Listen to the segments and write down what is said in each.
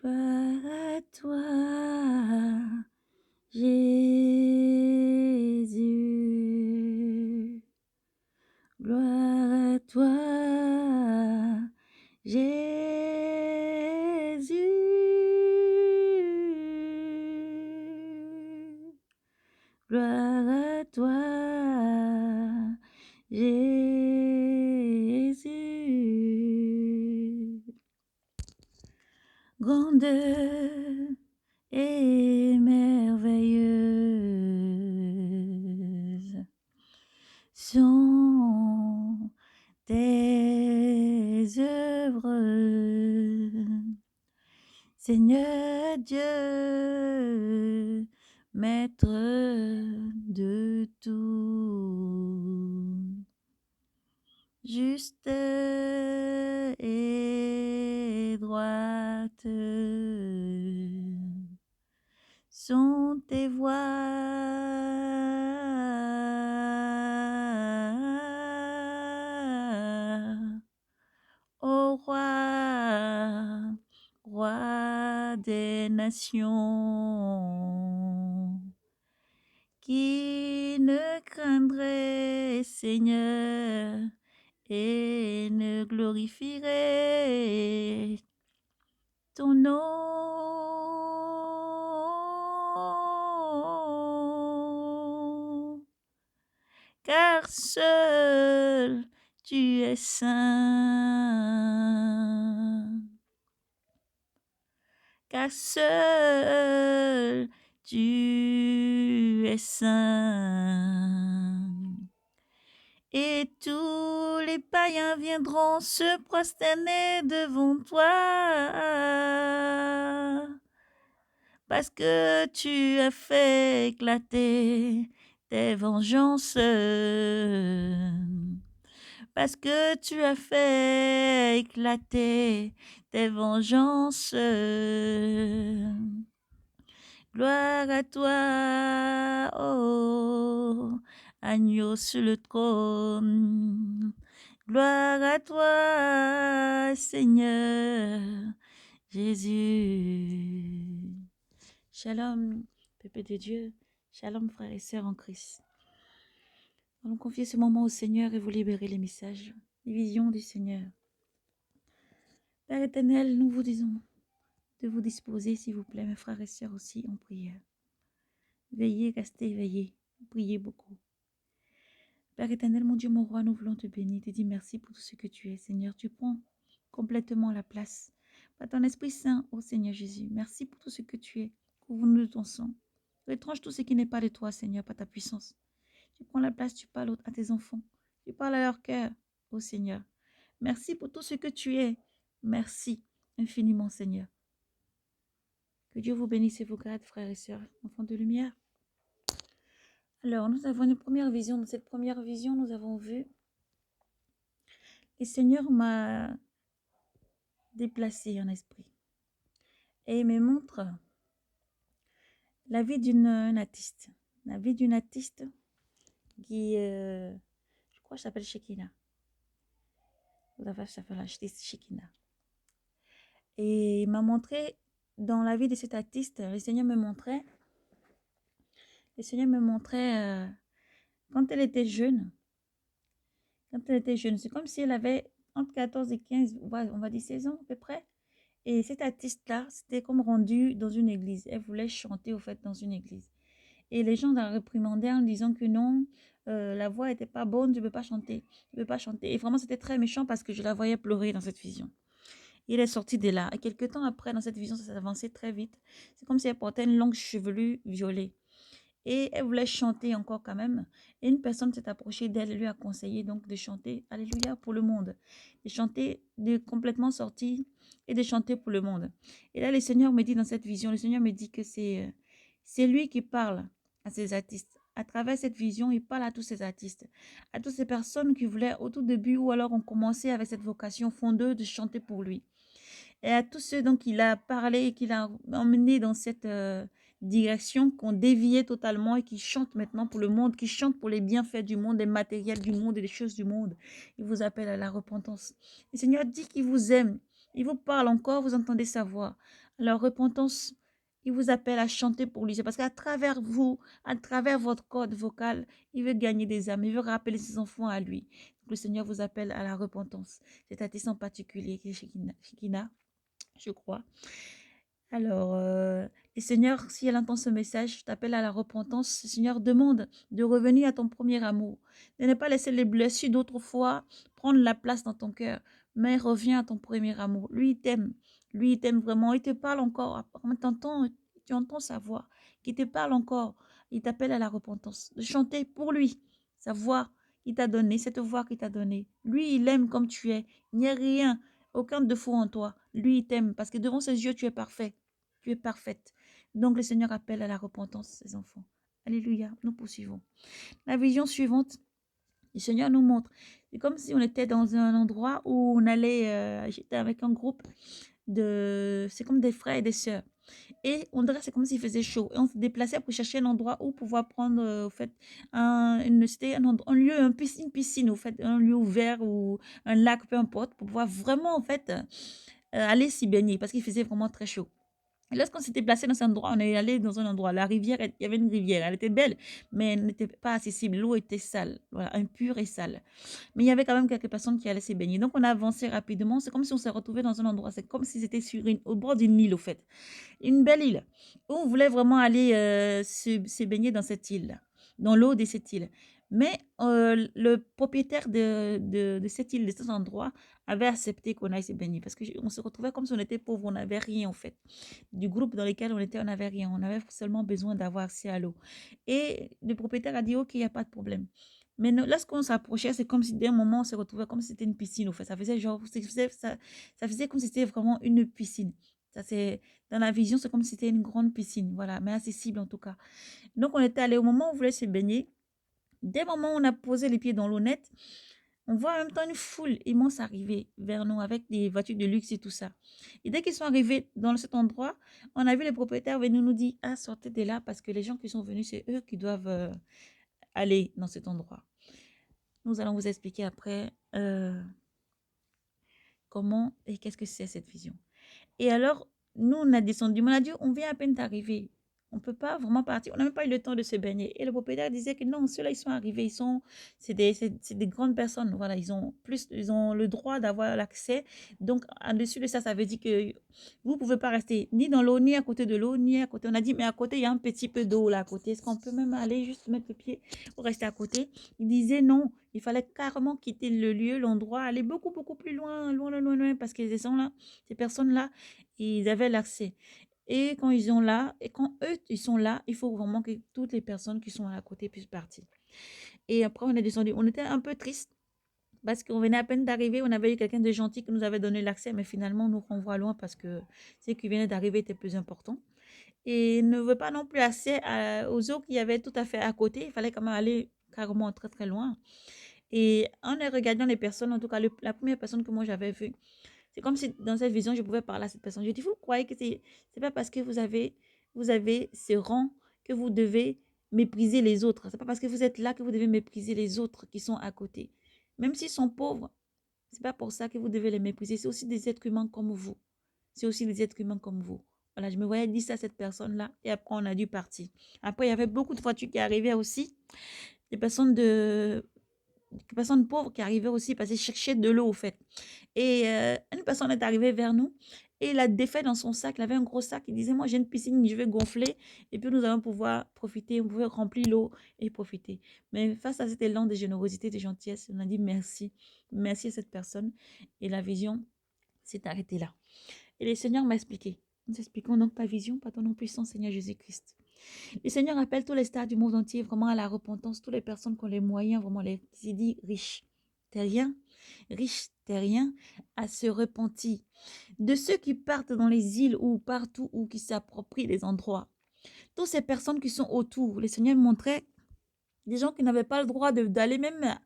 Gloire à toi, Jésus. Gloire à toi, Jésus. Gloire à toi, Jésus. Grande et merveilleuse sont tes œuvres, Seigneur Dieu, maître de tout. Juste et droite sont tes voies, ô roi, roi des nations, qui ne craindrait, Seigneur, et ne glorifierait ton nom, car seul tu es saint, car seul tu es saint. Et tous les païens viendront se prosterner devant toi, parce que tu as fait éclater tes vengeances, parce que tu as fait éclater tes vengeances. Gloire à toi, oh, agneau sur le trône. Gloire à toi, Seigneur Jésus. Shalom, peuple de Dieu. Shalom, frères et sœurs en Christ. Allons confier ce moment au Seigneur et vous libérer les messages, les visions du Seigneur. Père éternel, nous vous disons de vous disposer, s'il vous plaît, mes frères et sœurs aussi, en prière. Veillez, restez éveillés, priez beaucoup. Père éternel, mon Dieu, mon roi, nous voulons te bénir, te dire merci pour tout ce que tu es, Seigneur. Tu prends complètement la place par ton Esprit Saint, ô Seigneur Jésus. Merci pour tout ce que tu es. Couvre-nous de ton sang. Retranche tout ce qui n'est pas de toi, Seigneur, par ta puissance. Tu prends la place, tu parles à tes enfants. Tu parles à leur cœur, ô Seigneur. Merci pour tout ce que tu es. Merci infiniment, Seigneur. Que Dieu vous bénisse et vous garde, frères et sœurs, enfants de lumière. Alors, nous avons une première vision. Dans cette première vision, nous avons vu, le Seigneur m'a déplacé en esprit et il me montre la vie d'une artiste. La vie d'une artiste qui, je crois, s'appelle Shekina. Vous avez s'appelle l'artiste Shekina. Et il m'a montré, dans la vie de cette artiste, le Seigneur me montrait quand elle était jeune. C'est comme si elle avait entre 14 et 15, on va dire 16 ans à peu près. Et cette artiste-là, c'était comme rendu dans une église. Elle voulait chanter, au fait, dans une église. Et les gens la réprimandaient en disant que non, la voix n'était pas bonne, je ne peux pas chanter. Je ne peux pas chanter. Et vraiment, c'était très méchant parce que je la voyais pleurer dans cette vision. Il est sorti de là. Et quelques temps après, dans cette vision, ça s'est avancé très vite. C'est comme si elle portait une longue chevelure violet. Et elle voulait chanter encore quand même. Et une personne s'est approchée d'elle et lui a conseillé donc de chanter Alléluia pour le monde. De chanter, de complètement sortir et de chanter pour le monde. Et là, le Seigneur me dit dans cette vision, le Seigneur me dit que c'est lui qui parle à ces artistes. À travers cette vision, il parle à tous ces artistes, à toutes ces personnes qui voulaient au tout début ou alors ont commencé avec cette vocation fondeuse de chanter pour lui. Et à tous ceux dont il a parlé, qu'il a emmené dans cette direction, qu'on déviait totalement et qui chantent maintenant pour le monde, qui chantent pour les bienfaits du monde, les matériels du monde et les choses du monde. Il vous appelle à la repentance. Le Seigneur dit qu'il vous aime. Il vous parle encore, vous entendez sa voix. Alors, repentance, il vous appelle à chanter pour lui. C'est parce qu'à travers vous, à travers votre corde vocale, il veut gagner des âmes. Il veut rappeler ses enfants à lui. Donc, le Seigneur vous appelle à la repentance. C'est un en particulier qui est Shekina, je crois. Alors, le Seigneur, si elle entend ce message, je t'appelle à la repentance. Le Seigneur demande de revenir à ton premier amour, de ne pas laisser les blessures d'autrefois prendre la place dans ton cœur, mais reviens à ton premier amour. Lui, il t'aime vraiment, il te parle encore. Tu entends sa voix qui te parle encore. Il t'appelle à la repentance, de chanter pour lui, sa voix qu'il t'a donnée, cette voix qu'il t'a donnée. Lui, il aime comme tu es. Il n'y a rien, aucun défaut en toi. Lui, il t'aime parce que devant ses yeux, tu es parfait. Tu es parfaite. Donc le Seigneur appelle à la repentance ses enfants. Alléluia, nous poursuivons. La vision suivante, le Seigneur nous montre. C'est comme si on était dans un endroit où on allait, j'étais avec un groupe c'est comme des frères et des sœurs. Et on dirait c'est comme s'il faisait chaud. Et on se déplaçait pour chercher un endroit où pouvoir prendre, au fait, un lieu, une piscine, au fait, un lieu ouvert ou un lac, peu importe, pour pouvoir vraiment, en fait, aller s'y baigner parce qu'il faisait vraiment très chaud. Et lorsqu'on s'était placé dans cet endroit, on est allé dans un endroit. La rivière, il y avait une rivière. Elle était belle, mais elle n'était pas accessible. L'eau était sale, voilà, impure et sale. Mais il y avait quand même quelques personnes qui allaient se baigner. Donc, on a avancé rapidement. C'est comme si on s'est retrouvé dans un endroit. C'est comme si c'était au bord d'une île, au fait. Une belle île. Où on voulait vraiment aller se baigner dans cette île, dans l'eau de cette île. Mais le propriétaire de cette île, de cet endroit, avait accepté qu'on aille se baigner. Parce qu'on se retrouvait comme si on était pauvres, on n'avait rien, en fait. Du groupe dans lequel on était, on n'avait rien. On avait seulement besoin d'avoir accès à l'eau. Et le propriétaire a dit, OK, il n'y a pas de problème. Mais lorsqu'on s'approchait, c'est comme si d'un moment, on se retrouvait comme si c'était une piscine. En fait. Ça faisait genre, ça faisait comme si c'était vraiment une piscine. Ça, c'est, dans la vision, c'est comme si c'était une grande piscine, voilà, mais accessible en tout cas. Donc, on était allé au moment où on voulait se baigner. Dès le moment où on a posé les pieds dans l'eau nette, on voit en même temps une foule immense arriver vers nous avec des voitures de luxe et tout ça. Et dès qu'ils sont arrivés dans cet endroit, on a vu les propriétaires venir nous dire, ah, sortez de là parce que les gens qui sont venus, c'est eux qui doivent aller dans cet endroit. Nous allons vous expliquer après comment et qu'est-ce que c'est cette vision. Et alors, nous, on a descendu. On a dit, on vient à peine d'arriver. On ne peut pas vraiment partir. On n'a même pas eu le temps de se baigner. Et le propriétaire disait que non, ceux-là, ils sont arrivés. C'est des grandes personnes. Voilà, ils ont le droit d'avoir l'accès. Donc, en-dessus de ça, ça veut dire que vous ne pouvez pas rester ni dans l'eau, ni à côté de l'eau, ni à côté. On a dit, mais à côté, il y a un petit peu d'eau là à côté. Est-ce qu'on peut même aller juste mettre le pied pour rester à côté? Il disait non. Il fallait carrément quitter le lieu, l'endroit, aller beaucoup, beaucoup plus loin, loin, loin, loin, loin, parce que ces personnes-là, ils avaient l'accès. Et quand ils sont là, et quand eux, ils sont là, il faut vraiment que toutes les personnes qui sont à côté puissent partir. Et après, on est descendu. On était un peu triste parce qu'on venait à peine d'arriver. On avait eu quelqu'un de gentil qui nous avait donné l'accès, mais finalement, on nous renvoie loin parce que ce qui venait d'arriver était plus important. Et ne veut pas non plus accès aux eaux qu'il y avait tout à fait à côté. Il fallait quand même aller carrément très, très loin. Et en regardant les personnes, en tout cas, la première personne que moi j'avais vue, c'est comme si dans cette vision, je pouvais parler à cette personne. Je dis, vous croyez que c'est pas parce que vous avez ce rang que vous devez mépriser les autres. C'est pas parce que vous êtes là que vous devez mépriser les autres qui sont à côté. Même s'ils sont pauvres, c'est pas pour ça que vous devez les mépriser. C'est aussi des êtres humains comme vous. C'est aussi des êtres humains comme vous. Voilà, je me voyais dire ça à cette personne-là et après on a dû partir. Après, il y avait beaucoup de voitures qui arrivaient aussi. Des personnes pauvres qui arrivaient aussi parce qu'ils cherchaient de l'eau, au fait. Et une personne est arrivée vers nous et il a défait dans son sac. Il avait un gros sac. Il disait, moi, j'ai une piscine, je vais gonfler. Et puis, nous allons pouvoir profiter. On pouvait remplir l'eau et profiter. Mais face à cet élan de générosité, de gentillesse, on a dit merci. Merci à cette personne. Et la vision s'est arrêtée là. Et le Seigneur m'a expliqué. Nous expliquons donc ta vision, pas ton nom puissant, Seigneur Jésus-Christ. Le Seigneur appelle tous les stars du monde entier vraiment à la repentance, toutes les personnes qui ont les moyens, vraiment les qui dit riches, terriens, riches, terriens, à se repentir. De ceux qui partent dans les îles ou partout ou qui s'approprient des endroits. Toutes ces personnes qui sont autour, le Seigneur montrait des gens qui n'avaient pas le droit d'aller même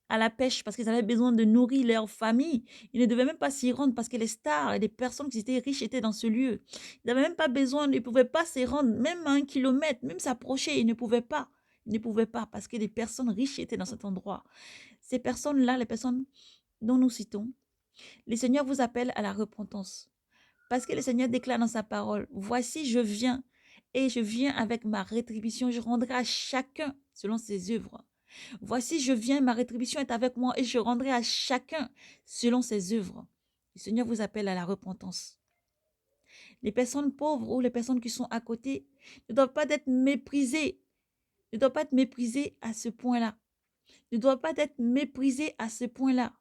à la pêche parce qu'ils avaient besoin de nourrir leur famille. Ils ne devaient même pas s'y rendre parce que les stars et les personnes qui étaient riches étaient dans ce lieu. Ils n'avaient même pas besoin, ils ne pouvaient pas s'y rendre, même à 1 kilomètre, même s'approcher, ils ne pouvaient pas. Ils ne pouvaient pas parce que des personnes riches étaient dans cet endroit. Ces personnes-là, les personnes dont nous citons, le Seigneur vous appelle à la repentance. Parce que le Seigneur déclare dans sa parole, voici, je viens et je viens avec ma rétribution. Je rendrai à chacun selon ses œuvres. Voici, je viens, ma rétribution est avec moi et je rendrai à chacun selon ses œuvres. Le Seigneur vous appelle à la repentance. Les personnes pauvres ou les personnes qui sont à côté ne doivent pas être méprisées. Ne doivent pas être méprisées à ce point-là. Ne doivent pas être méprisées à ce point-là.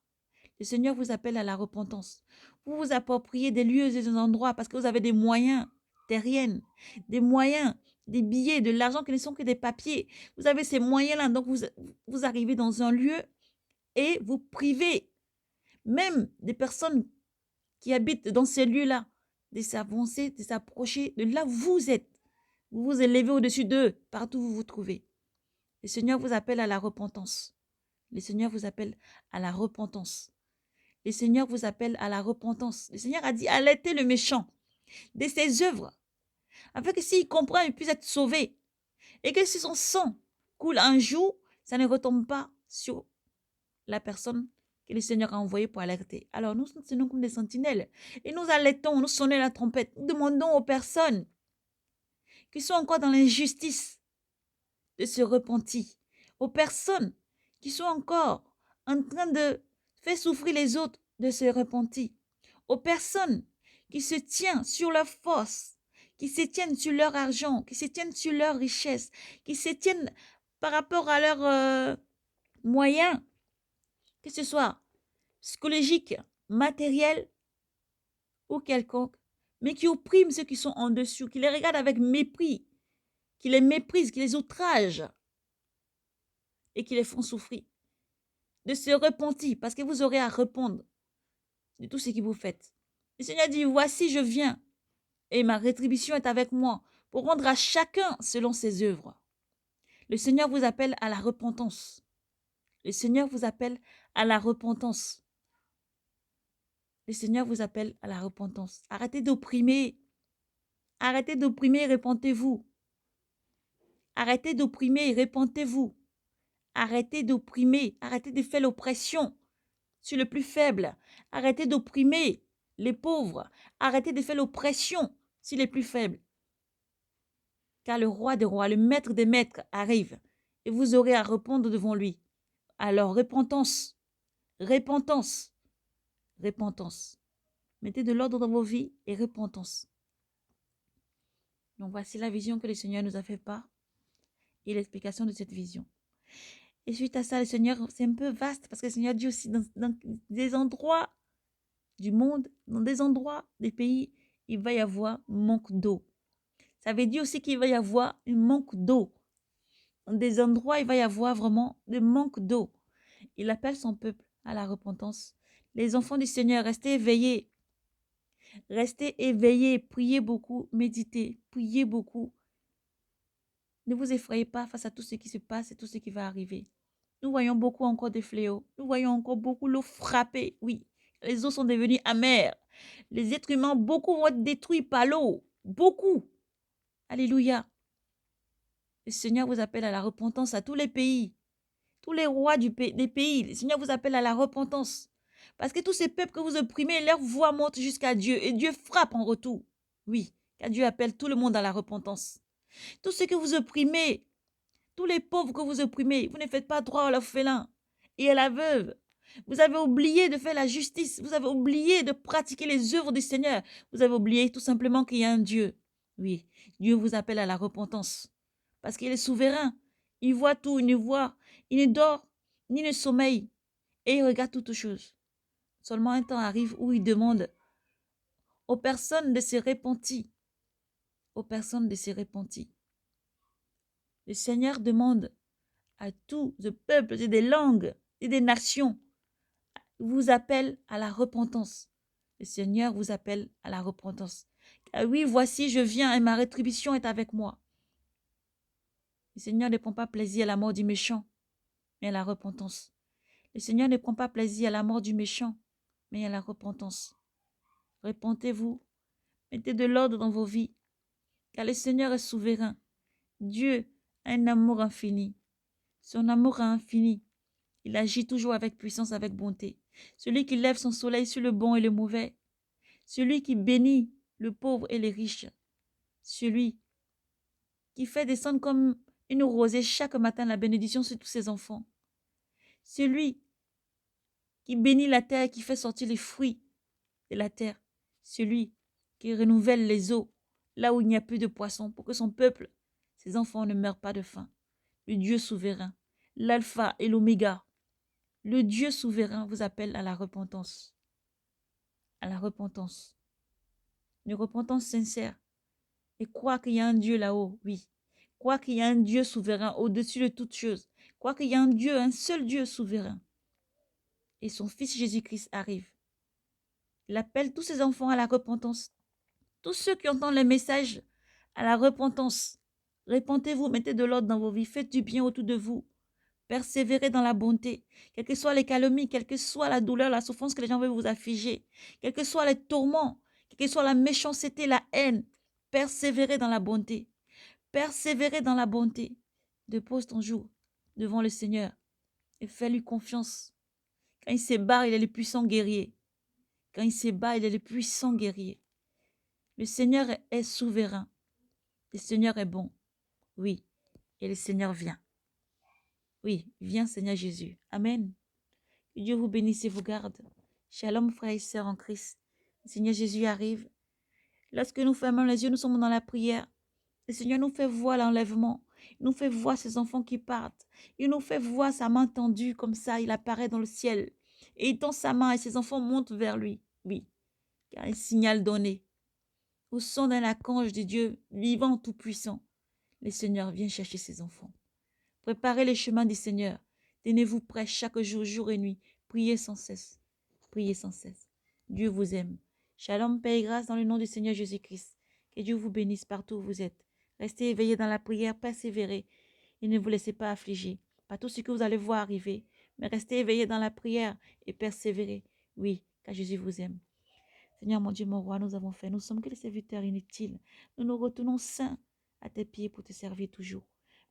Le Seigneur vous appelle à la repentance. Vous vous appropriez des lieux et des endroits parce que vous avez des moyens terriens, des moyens, des billets, de l'argent qui ne sont que des papiers. Vous avez ces moyens-là, donc vous arrivez dans un lieu et vous privez même des personnes qui habitent dans ces lieux-là de s'avancer, de s'approcher de là où vous êtes. Vous vous élevez au-dessus d'eux, partout où vous vous trouvez. Le Seigneur vous appelle à la repentance. Le Seigneur vous appelle à la repentance. Le Seigneur vous appelle à la repentance. Le Seigneur a dit, arrêtez le méchant de ses œuvres, afin que s'il comprend, il puisse être sauvé. Et que si son sang coule un jour, ça ne retombe pas sur la personne que le Seigneur a envoyée pour alerter. Alors nous sommes comme des sentinelles. Et nous alertons, nous sonnons la trompette. Nous demandons aux personnes qui sont encore dans l'injustice de se repentir. Aux personnes qui sont encore en train de faire souffrir les autres de se repentir. Aux personnes qui se tiennent sur leur force, qui se tiennent sur leur argent, qui se tiennent sur leur richesse, qui se tiennent par rapport à leurs moyens, que ce soit psychologique, matériel ou quelconque, mais qui oppriment ceux qui sont en dessous, qui les regardent avec mépris, qui les méprisent, qui les outragent et qui les font souffrir. De se repentir, parce que vous aurez à répondre de tout ce que vous faites. Le Seigneur dit, voici, je viens, et ma rétribution est avec moi, pour rendre à chacun selon ses œuvres. Le Seigneur vous appelle à la repentance. Le Seigneur vous appelle à la repentance. Le Seigneur vous appelle à la repentance. Arrêtez d'opprimer. Arrêtez d'opprimer, répentez-vous. Arrêtez d'opprimer, répentez-vous. Arrêtez d'opprimer, arrêtez de faire l'oppression sur le plus faible. Arrêtez d'opprimer les pauvres. Arrêtez de faire l'oppression sur les plus faibles. Car le roi des rois, le maître des maîtres arrive et vous aurez à répondre devant lui. Alors, repentance, repentance, repentance. Mettez de l'ordre dans vos vies et repentance. Donc, voici la vision que le Seigneur nous a fait part et l'explication de cette vision. Et suite à ça, le Seigneur, c'est un peu vaste parce que le Seigneur dit aussi dans des endroits du monde, dans des endroits des pays, il va y avoir manque d'eau. Ça veut dire aussi qu'il va y avoir un manque d'eau. Dans des endroits, il va y avoir vraiment des manques d'eau. Il appelle son peuple à la repentance. Les enfants du Seigneur, restez éveillés. Restez éveillés, priez beaucoup, méditez, priez beaucoup. Ne vous effrayez pas face à tout ce qui se passe et tout ce qui va arriver. Nous voyons beaucoup encore des fléaux. Nous voyons encore beaucoup l'eau frapper. Oui, les eaux sont devenues amères. Les êtres humains, beaucoup vont être détruits par l'eau. Beaucoup. Alléluia. Le Seigneur vous appelle à la repentance à tous les pays. Tous les rois des pays. Le Seigneur vous appelle à la repentance. Parce que tous ces peuples que vous opprimez, leur voix monte jusqu'à Dieu. Et Dieu frappe en retour. Oui, car Dieu appelle tout le monde à la repentance. Tout ce que vous opprimez, tous les pauvres que vous opprimez, vous ne faites pas droit à l'orphelin et à la veuve. Vous avez oublié de faire la justice. Vous avez oublié de pratiquer les œuvres du Seigneur. Vous avez oublié tout simplement qu'il y a un Dieu. Oui, Dieu vous appelle à la repentance. Parce qu'il est souverain. Il voit tout, il ne dort, ni ne sommeille. Et il regarde toutes choses. Seulement un temps arrive où il demande aux personnes de se repentir. Aux personnes de se repentir. Le Seigneur demande à tous les peuples et des langues et des nations, vous appelle à la repentance. Le Seigneur vous appelle à la repentance. Car oui, voici, je viens et ma rétribution est avec moi. Le Seigneur ne prend pas plaisir à la mort du méchant, mais à la repentance. Le Seigneur ne prend pas plaisir à la mort du méchant, mais à la repentance. Repentez-vous, mettez de l'ordre dans vos vies, car le Seigneur est souverain. Dieu a un amour infini. Son amour est infini. Il agit toujours avec puissance, avec bonté. Celui qui lève son soleil sur le bon et le mauvais. Celui qui bénit le pauvre et les riches. Celui qui fait descendre comme une rosée chaque matin la bénédiction sur tous ses enfants. Celui qui bénit la terre et qui fait sortir les fruits de la terre. Celui qui renouvelle les eaux là où il n'y a plus de poissons pour que son peuple, ses enfants ne meurent pas de faim. Le Dieu souverain, l'alpha et l'oméga, le Dieu souverain vous appelle à la repentance. À la repentance. Une repentance sincère. Et croire qu'il y a un Dieu là-haut, oui. Croire qu'il y a un Dieu souverain au-dessus de toutes choses. Croire qu'il y a un Dieu, un seul Dieu souverain. Et son Fils Jésus-Christ arrive. Il appelle tous ses enfants à la repentance. Tous ceux qui entendent les messages à la repentance. Repentez-vous, mettez de l'ordre dans vos vies, faites du bien autour de vous. Persévérez dans la bonté. Quelles que soient les calomnies, quelle que soit la douleur, la souffrance que les gens veulent vous affliger, quels que soient les tourments, quelle que soit la méchanceté, la haine, persévérez dans la bonté. Persévérez dans la bonté. Dépose ton jour devant le Seigneur et fais-lui confiance. Quand il se bat, il est le puissant guerrier. Quand il se bat, il est le puissant guerrier. Le Seigneur est souverain. Le Seigneur est bon. Oui. Et le Seigneur vient. Oui, viens Seigneur Jésus. Amen. Que Dieu vous bénisse et vous garde. Shalom frères et sœurs en Christ. Le Seigneur Jésus arrive. Lorsque nous fermons les yeux, nous sommes dans la prière. Le Seigneur nous fait voir l'enlèvement. Il nous fait voir ses enfants qui partent. Il nous fait voir sa main tendue comme ça. Il apparaît dans le ciel. Et il tend sa main et ses enfants montent vers lui. Oui, car un signal donné. Au son d'un archange de Dieu vivant tout-puissant, le Seigneur vient chercher ses enfants. Préparez les chemins du Seigneur. Tenez-vous prêts chaque jour, jour et nuit. Priez sans cesse. Priez sans cesse. Dieu vous aime. Shalom, paix et grâce dans le nom du Seigneur Jésus-Christ. Que Dieu vous bénisse partout où vous êtes. Restez éveillés dans la prière, persévérez et ne vous laissez pas affliger. Pas tout ce que vous allez voir arriver, mais restez éveillés dans la prière et persévérez. Oui, car Jésus vous aime. Seigneur mon Dieu, mon roi, nous avons fait. Nous sommes que des serviteurs inutiles. Nous nous retenons saints à tes pieds pour te servir toujours.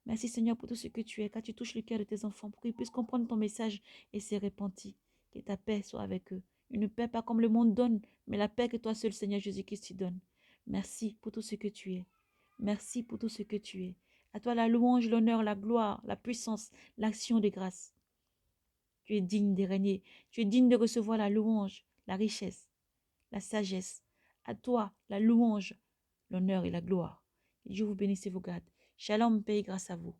Merci Seigneur pour tout ce que tu es, car tu touches le cœur de tes enfants pour qu'ils puissent comprendre ton message et se repentir. Que ta paix soit avec eux. Une paix pas comme le monde donne, mais la paix que toi seul, Seigneur Jésus-Christ, tu donnes. Merci pour tout ce que tu es. Merci pour tout ce que tu es. À toi la louange, l'honneur, la gloire, la puissance, l'action de grâce. Tu es digne de régner. Tu es digne de recevoir la louange, la richesse, la sagesse. À toi la louange, l'honneur et la gloire. Que Dieu vous bénisse et vous garde. Shalom, paix et grâce à vous.